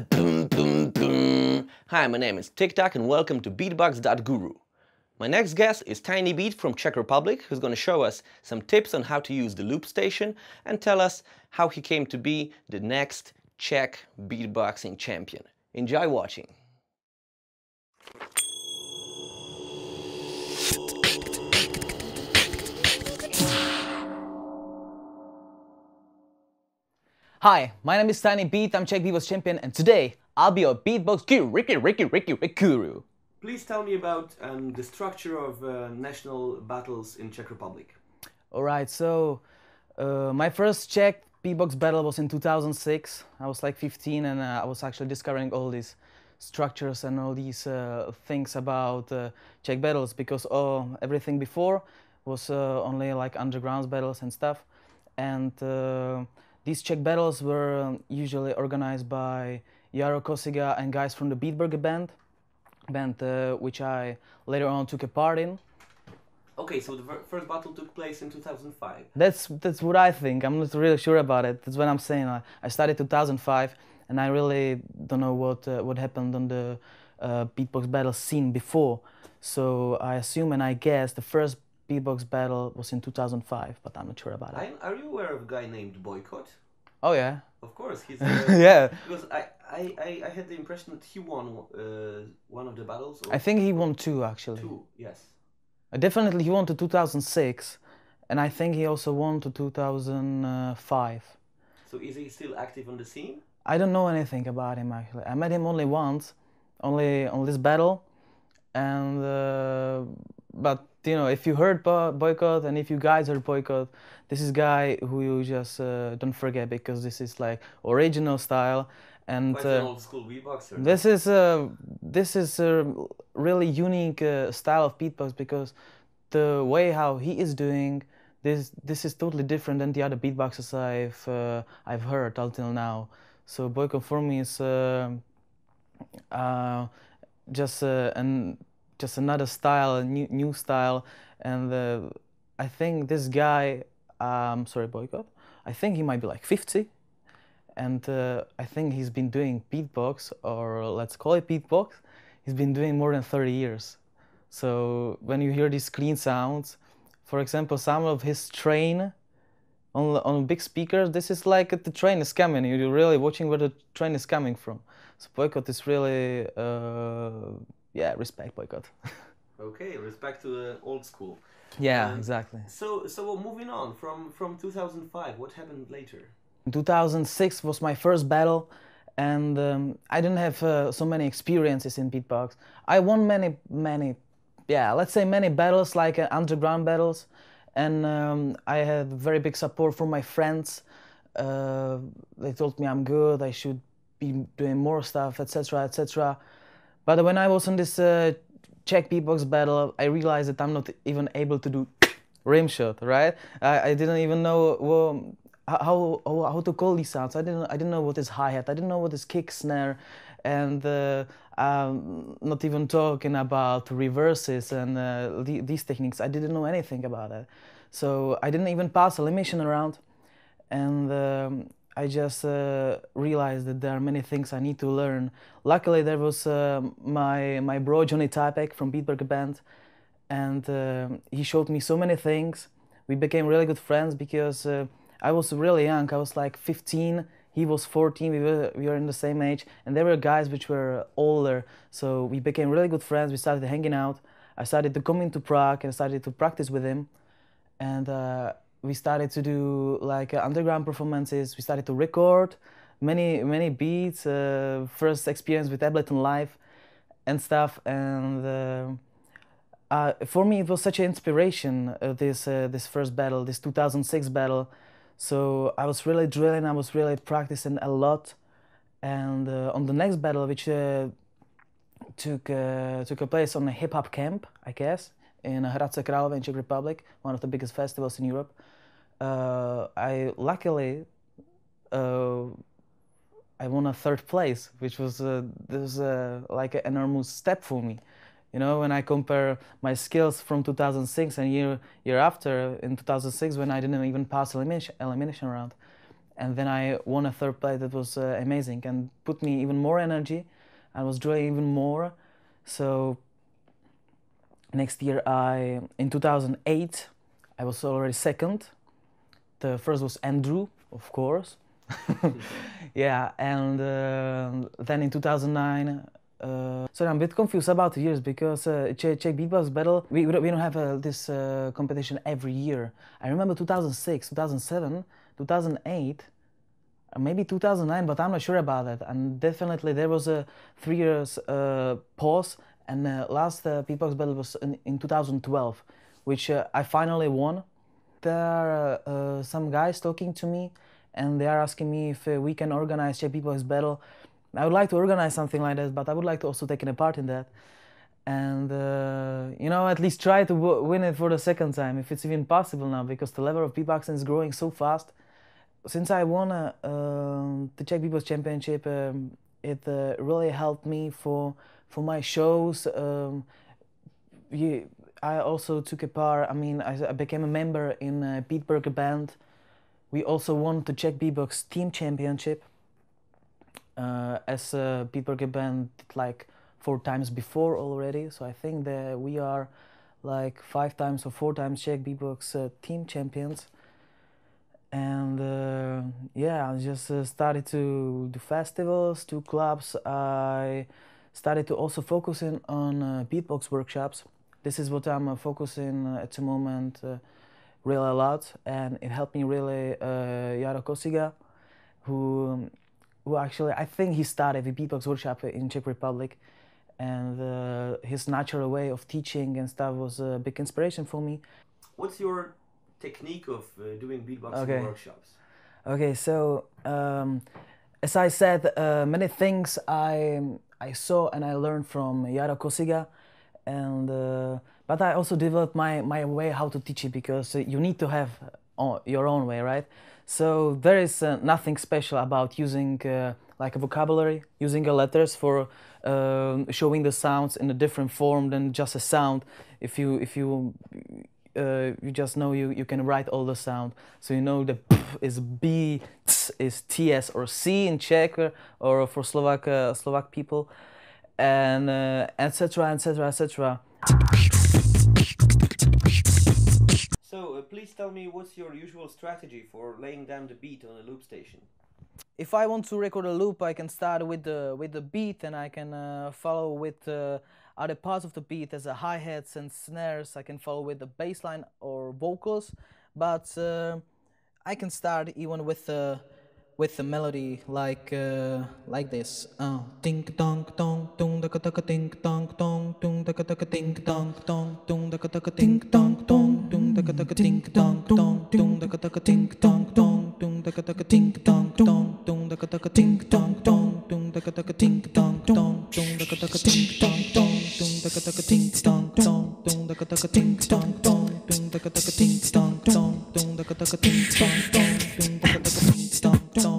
Boom, boom, boom. Hi, my name is TikTok and welcome to beatbox.guru. My next guest is Tiny Beat from Czech Republic, who's going to show us some tips on how to use the loop station and tell us how he came to be the next Czech beatboxing champion. Enjoy watching. Hi, my name is Tiny Beat, I'm Czech beatbox champion, and today I'll be your beatbox guru. Please tell me about the structure of national battles in Czech Republic. Alright, so my first Czech beatbox battle was in 2006. I was like 15 and I was actually discovering all these structures and all these things about Czech battles because everything before was only like underground battles and stuff. And these Czech battles were usually organized by Jaro Kosiga and guys from the Beatburger band, which I later on took a part in. Okay, so the first battle took place in 2005. That's what I think. I'm not really sure about it. That's what I'm saying. I started 2005, and I really don't know what happened on the beatbox battle scene before. So I assume and I guess the first beatbox battle was in 2005, but I'm not sure about it. Are you aware of a guy named Boycott? Oh yeah. Of course, he's yeah. Because I had the impression that he won one of the battles. I think he won two actually. Two, yes. Definitely he won to 2006, and I think he also won to 2005. So is he still active on the scene? I don't know anything about him actually. I met him only once, only on this battle, and but you know, if you heard Boycott and if you guys heard Boycott, this is guy who you just don't forget because this is like original style and quite an old school beatboxer. This is a really unique style of beatbox because the way how he is doing this is totally different than the other beatboxers I've heard until now. So Boycott for me is just another style, a new style, and I think this guy, sorry Boycott, I think he might be like 50, and I think he's been doing beatbox, or let's call it beatbox, he's been doing more than 30 years. So when you hear these clean sounds, for example, some of his train on big speakers, this is like the train is coming, you're really watching where the train is coming from. So Boycott is really, yeah, respect Boycott. Okay, respect to the old school. Yeah, exactly. So moving on from 2005, what happened later? 2006 was my first battle, and I didn't have so many experiences in beatbox. I won many, yeah, let's say many battles, like underground battles, and I had very big support from my friends. They told me I'm good, I should be doing more stuff, etc., etc. But when I was on this Czech beatbox battle, I realized that I'm not even able to do rim shot, right? I didn't even know how to call these sounds. I didn't know what is hi-hat, I didn't know what is kick, snare, and not even talking about reverses and these techniques. I didn't know anything about it. So I didn't even pass elimination round, and I just realized that there are many things I need to learn. Luckily, there was my bro Johnny Typek from Beatburger band, and he showed me so many things. We became really good friends because I was really young. I was like 15, he was 14, we were in the same age, and there were guys which were older, so we became really good friends. We started hanging out. I started to come into Prague and started to practice with him, and we started to do like underground performances. We started to record many beats, first experience with Ableton Live and stuff, and for me it was such an inspiration, this first battle, this 2006 battle. So I was really drilling, I was really practicing a lot, and on the next battle, which took a place on a hip-hop camp, I guess, in Hradce Králové in Czech Republic, one of the biggest festivals in Europe. I luckily I won a third place, which was like an enormous step for me. You know, when I compare my skills from 2006 and year after in 2006 when I didn't even pass elimination round, and then I won a third place. That was amazing and put me even more energy. I was drilling even more. So next year, in 2008, I was already second. The first was Andrew, of course. Yeah, and then in 2009. So I'm a bit confused about the years because Czech beatbox battle, we don't have this competition every year. I remember 2006, 2007, 2008, maybe 2009, but I'm not sure about that. And definitely there was a 3 years pause, and last beatbox battle was in 2012, which I finally won. There are some guys talking to me, and they are asking me if we can organize Czech beatbox battle. I would like to organize something like that, but I would like to also take a part in that. And, you know, at least try to win it for the second time, if it's even possible now, because the level of beatboxing is growing so fast. Since I won the Czech Beatbox Championship, it really helped me for my shows. I also took a part, I mean, I became a member in a Beatburger band. We also won the Czech Beatbox Team Championship. As a Beatburger band like 4 times before already, so I think that we are like 5 times or 4 times Czech beatbox team champions. And yeah, I just started to do festivals, to clubs. I started to also focus on beatbox workshops. This is what I'm focusing at the moment really a lot, and it helped me really Jaro Kosiga, who actually, I think he started a beatbox workshop in Czech Republic, and his natural way of teaching and stuff was a big inspiration for me. What's your technique of doing beatboxing workshops? Okay, so as I said, many things I saw and I learned from Jaro Kosiga, and but I also developed my way how to teach it, because you need to have your own way, right? So there is nothing special about using like a vocabulary, using letters for showing the sounds in a different form than just a sound. If you just know you can write all the sound, so you know the p is B, t is TS or C in Czech, or for Slovak people, and etc. etc. etc. So please tell me, what's your usual strategy for laying down the beat on a loop station? If I want to record a loop, I can start with the beat, and I can follow with other parts of the beat as hi-hats and snares. I can follow with the bass line or vocals, but I can start even with the melody like this. Ding dong dong dong da ka ding dong dong dong da ka ding dong dong dong da ka ding dong dong dong da ka ding dong dong dong da ka ding dong dong dong da ka ding dong dong dong da ka ding dong dong dong da ka ding dong dong dong da ka ding dong dong dong da ka ding dong dong dong da ka ding dong dong dong da ka ding dong dong dong da ka ding dong dong dong da ka ding dong dong.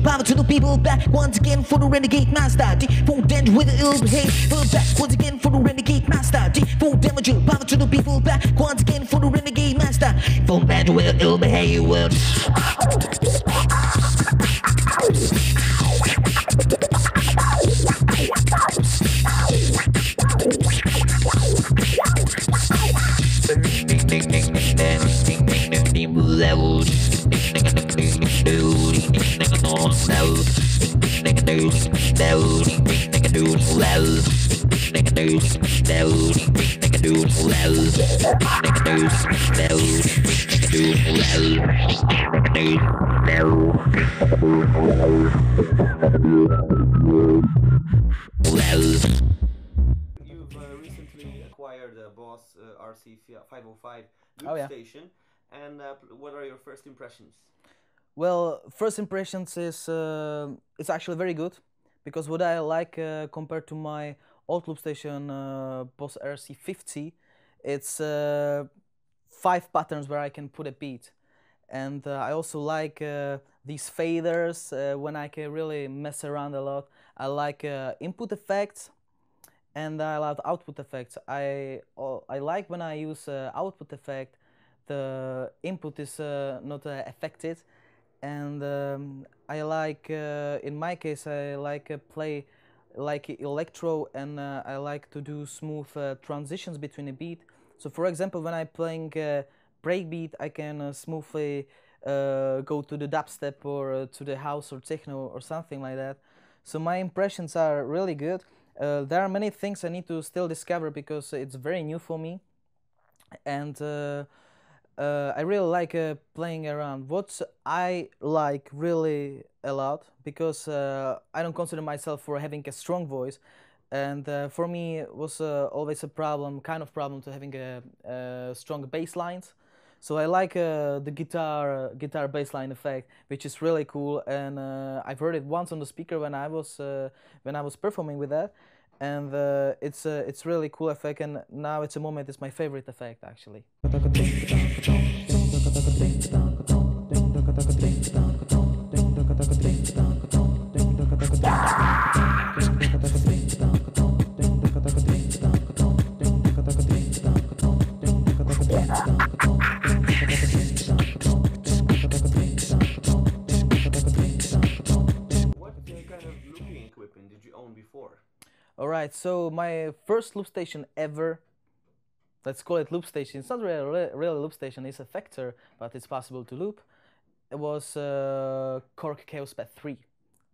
Power to the people, back once again for the renegade master. D4 danger with the ill behavior. Back once again for the renegade master. D4 damage, power to the people, back once again for the renegade master. gangster, full bad will, ill behavior. You've recently acquired a Boss RC505 loop Oh, yeah. station, and what are your first impressions? Well, first impressions is it's actually very good, because what I like compared to my old loop station Boss RC50, it's 5 patterns where I can put a beat, and I also like these faders when I can really mess around a lot. I like input effects, and I love output effects. I like when I use output effect, the input is not affected, and I like in my case I like play like electro, and I like to do smooth transitions between a beat. So for example, when I'm playing breakbeat, I can smoothly go to the dubstep or to the house or techno or something like that. So my impressions are really good. There are many things I need to still discover because it's very new for me, and I really like playing around. What I like really a lot, because I don't consider myself for having a strong voice, and for me it was always a kind of problem to having a strong bass lines. So I like the guitar bass line effect, which is really cool, and I've heard it once on the speaker when I was performing with that, and it's really cool effect, and now it's a moment it's my favorite effect actually. What kind of looping equipment did you own before? Alright, so my first loop station ever, let's call it loop station, it's not really a loop station, it's a factor, but it's possible to loop. It was Korg Chaos Pad 3,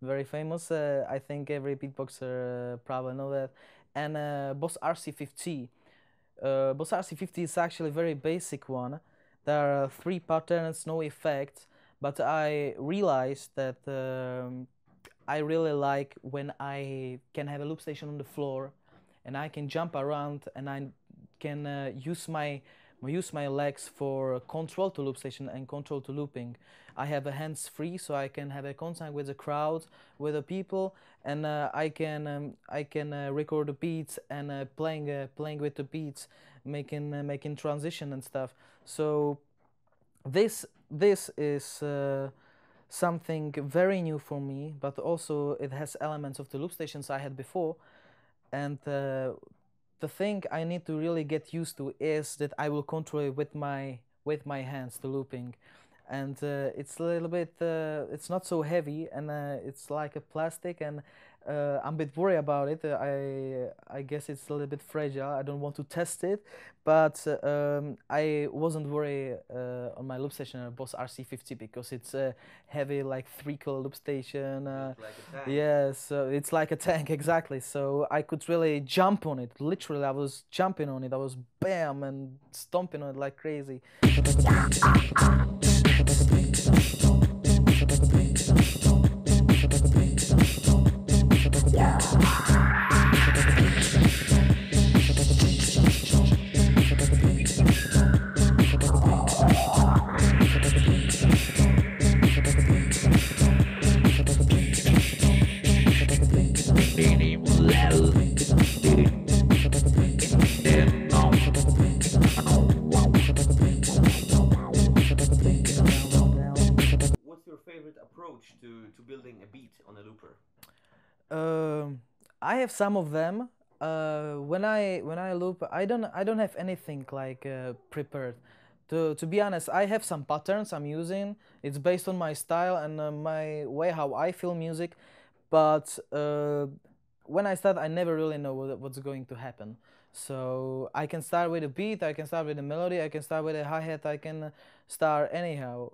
very famous, I think every beatboxer probably know that. And Boss RC50. Boss RC50 is actually a very basic one. There are 3 patterns, no effects, but I realized that I really like when I can have a loop station on the floor, and I can jump around, and I can use my legs for control to loop station and control to looping. I have a hands free, so I can have a contact with the crowd, with the people, and I can record the beats and playing with the beats, making transition and stuff. So this is something very new for me, but also it has elements of the loop stations I had before, and the thing I need to really get used to is that I will control it with my hands, the looping, and it's a little bit it's not so heavy, and it's like a plastic, and I'm a bit worried about it. I guess it's a little bit fragile. I don't want to test it, but I wasn't worried on my loop station Boss RC50, because it's a heavy, like 3 kilo loop station. Like a tank. Yes, it's like a tank, exactly. So I could really jump on it. Literally, I was jumping on it. I was bam and stomping on it like crazy. What's your favorite approach to building a beat on a looper? I have some of them. When I loop, I don't have anything like prepared, To be honest, I have some patterns I'm using. It's based on my style and my way how I feel music, but when I start, I never really know what's going to happen. So I can start with a beat, I can start with a melody, I can start with a hi-hat, I can start anyhow.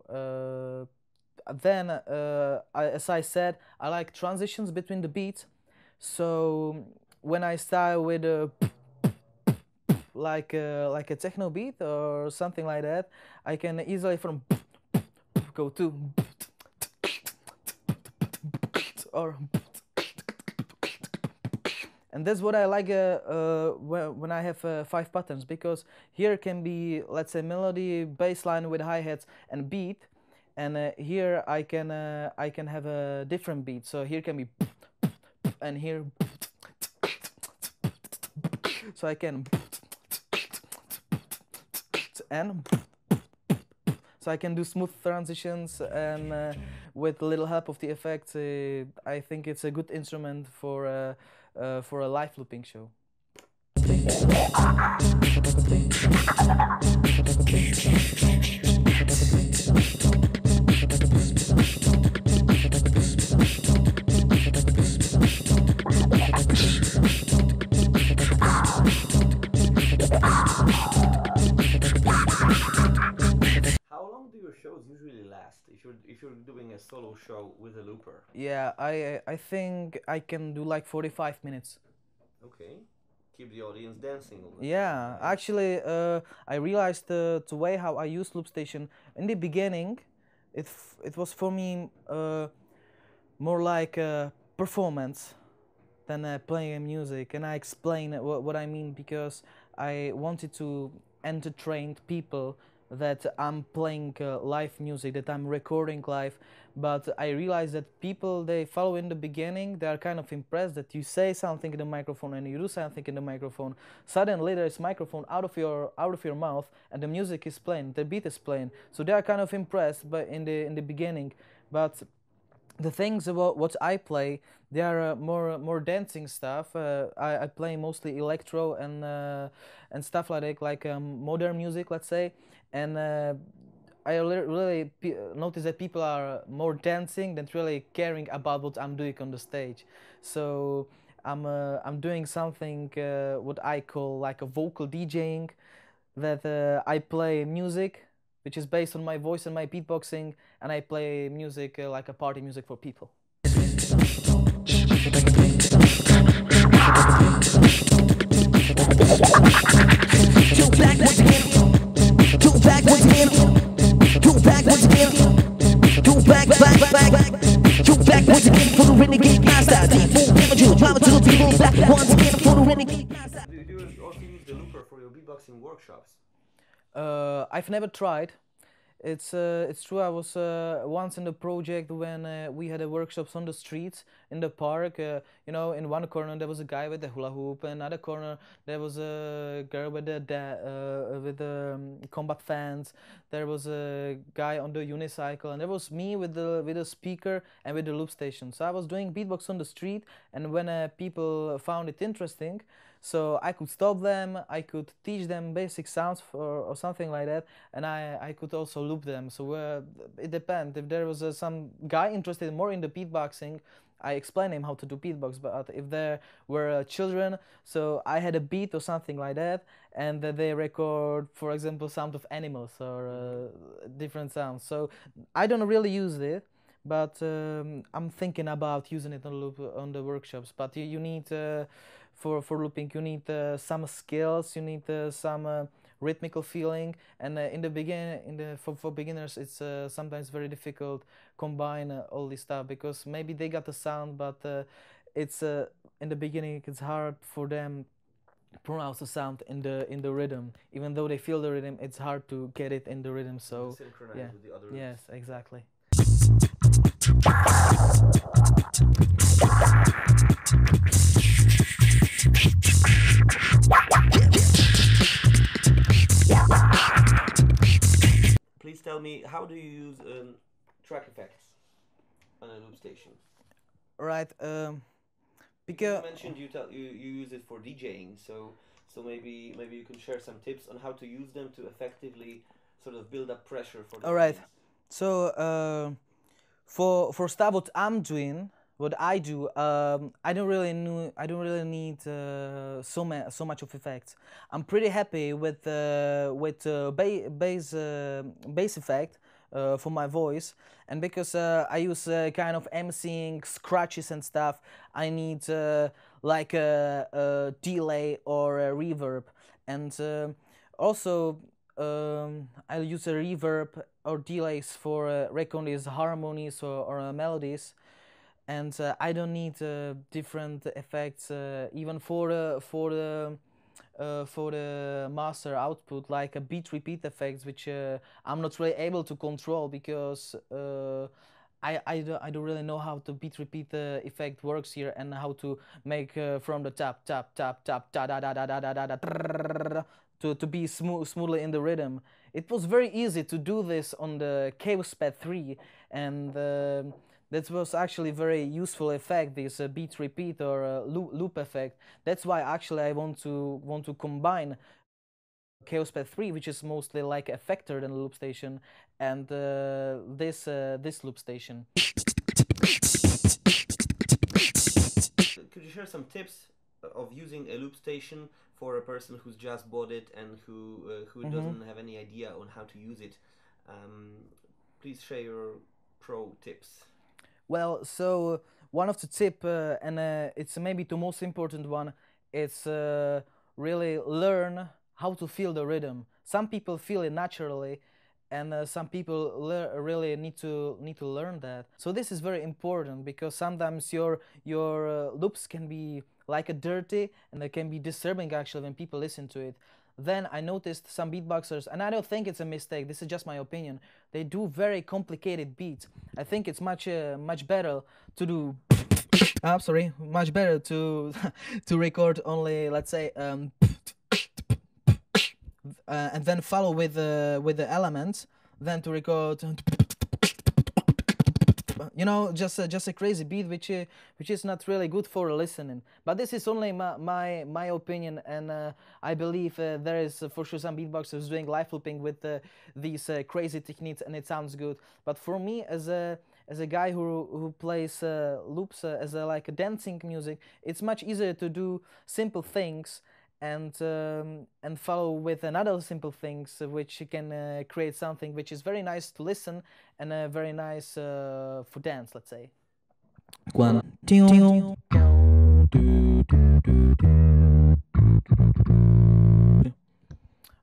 As I said, I like transitions between the beats. So when I start with a like a techno beat or something like that, I can easily from go to or and that's what I like when I have 5 patterns, because here can be, let's say, melody, bass line with hi-hats and beat, and here I can have a different beat. So here can be and here, so I can and so I can do smooth transitions, and with a little help of the effects, I think it's a good instrument for a live looping show. How long do your shows usually last if you're doing a solo show with a looper? Yeah, I think I can do like 45 minutes. Okay. Keep the audience dancing all the Yeah, time. actually, I realized the way how I use Loop Station in the beginning, it was for me more like a performance than playing music, and I explain what I mean, because I wanted to entertain people that I'm playing live music, that I'm recording live. But I realized that people, they follow in the beginning, they are kind of impressed that you say something in the microphone and you do something in the microphone. Suddenly there is microphone out of your mouth and the music is playing, the beat is playing. So they are kind of impressed, but in the beginning. But the things about what I play, they are more dancing stuff. I play mostly electro and stuff like that, like modern music, let's say. And I really notice that people are more dancing than really caring about what I'm doing on the stage. So I'm doing something what I call like a vocal DJing, that I play music which is based on my voice and my beatboxing, and I play music like a party music for people. Do you also use the looper for your beatboxing workshops? I've never tried. It's true. I was once in the project when we had a workshops on the streets in the park. In one corner there was a guy with the hula hoop, and another corner there was a girl with the combat fans. There was a guy on the unicycle, and there was me with the speaker and with the loop station. So I was doing beatbox on the street, and when people found it interesting, so I could stop them, I could teach them basic sounds or something like that, and I could also loop them. So it depends. If there was some guy interested more in the beatboxing, I explain him how to do beatbox. But if there were children, so I had a beat or something like that, and they record, for example, sound of animals or different sounds. So I don't really use it, but I'm thinking about using it on loop on the workshops. But you need for looping, you need some skills, you need some rhythmical feeling, and in the for beginners, it's sometimes very difficult combine all this stuff, because maybe they got the sound, but it's in the beginning it's hard for them pronounce the sound in the rhythm. Even though they feel the rhythm, it's hard to get it in the rhythm. So synchronize yeah, with the other yes, exactly. Please tell me, how do you use track effects on a loop station? Right. Because you mentioned you use it for DJing, so maybe you can share some tips on how to use them to effectively sort of build up pressure for the All right. audience. So for stuff what I'm doing, what I do, I don't really need so much of effects. I'm pretty happy with bass effect for my voice, and because I use kind of emceeing, scratches and stuff, I need like a delay or a reverb, and also I'll use a reverb or delays for recording harmonies or melodies, and I don't need different effects even for the master output, like a beat repeat effects, which I'm not really able to control because I don't really know how the beat repeat effect works here, and how to make from the tap tap tap tap da da da da da da da da to be smoothly in the rhythm. It was very easy to do this on the Chaos Pad 3, and that was actually very useful effect, this beat repeat or loop effect. That's why actually I want to combine Chaos Pad 3, which is mostly like effector than a loop station, and this loop station. Could you share some tips of using a loop station for a person who's just bought it and who doesn't have any idea on how to use it? Please share your pro tips. Well, so one of the tip, and it's maybe the most important one, is really learn how to feel the rhythm. Some people feel it naturally, and some people really need to learn that. So this is very important, because sometimes your loops can be like a dirty, and they can be disturbing actually when people listen to it. Then I noticed some beatboxers, and I don't think it's a mistake, this is just my opinion, they do very complicated beats. I think it's much better to do much better to to record only, let's say, and then follow with the elements, than to record, you know, just a crazy beat which is not really good for listening. But this is only my opinion, and I believe there is for sure some beatboxers doing live looping with these crazy techniques, and it sounds good. But for me, as a guy who plays loops as like a dancing music, it's much easier to do simple things and follow with another simple things, which can create something which is very nice to listen and very nice for dance, let's say.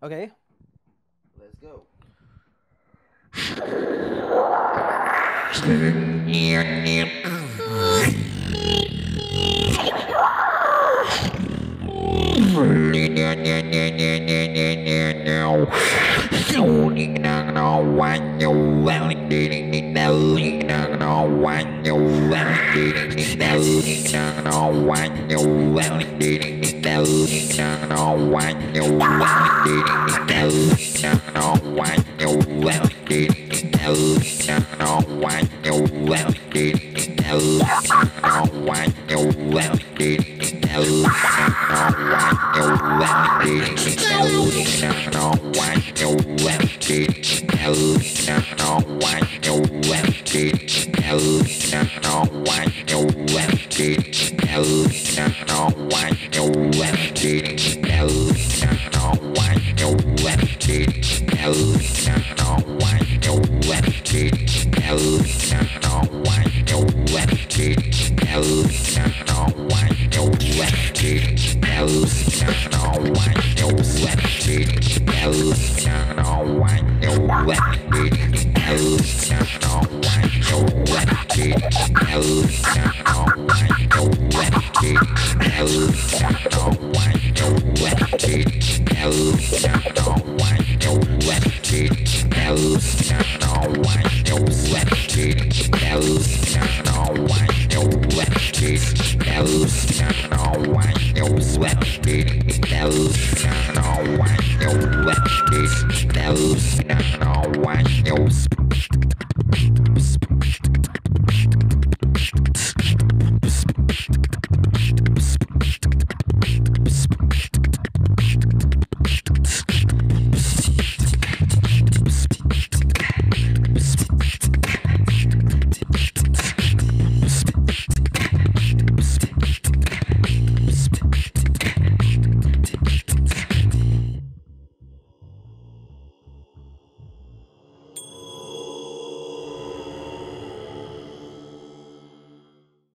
Okay. Let's go.